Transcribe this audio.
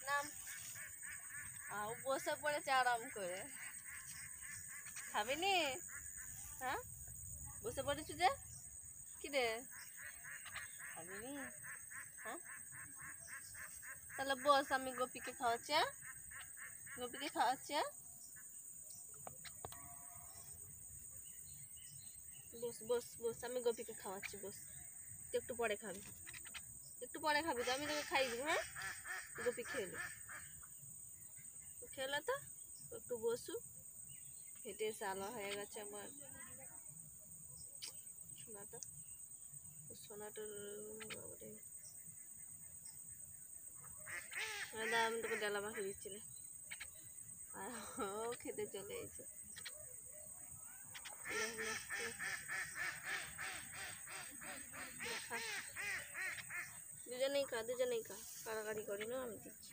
নাম বসে পড়েছে আরাম করে। খাবি নি? হ্যাঁ, বসে পড়েছি যে কি রে, খাবি নি? হ্যাঁ, তাহলে বস, আমি গোপীকে খাওয়াচ্ছি। গোপীকে খাওয়াচ্ছি। বস বস বস, আমি গোপীকে খাওয়াচ্ছি, বস। তুই একটু পরে খাবি, একটু পরে খাবি তো, আমি তোকে খাইয়ে দেবো। হ্যাঁ, গোপী খেলো, খেলো তো, একটু বসু। হেঁটে সালা হয়ে গেছে আমার সোনাটা। সোনাটার আমি তোকে ডালা মাখিয়ে দিচ্ছিলে আর ও খেতে চলে এসেছে। দুজনেই খা, দুজনেই খা, কাড়াকাড়ি করি না, আমি দিচ্ছি।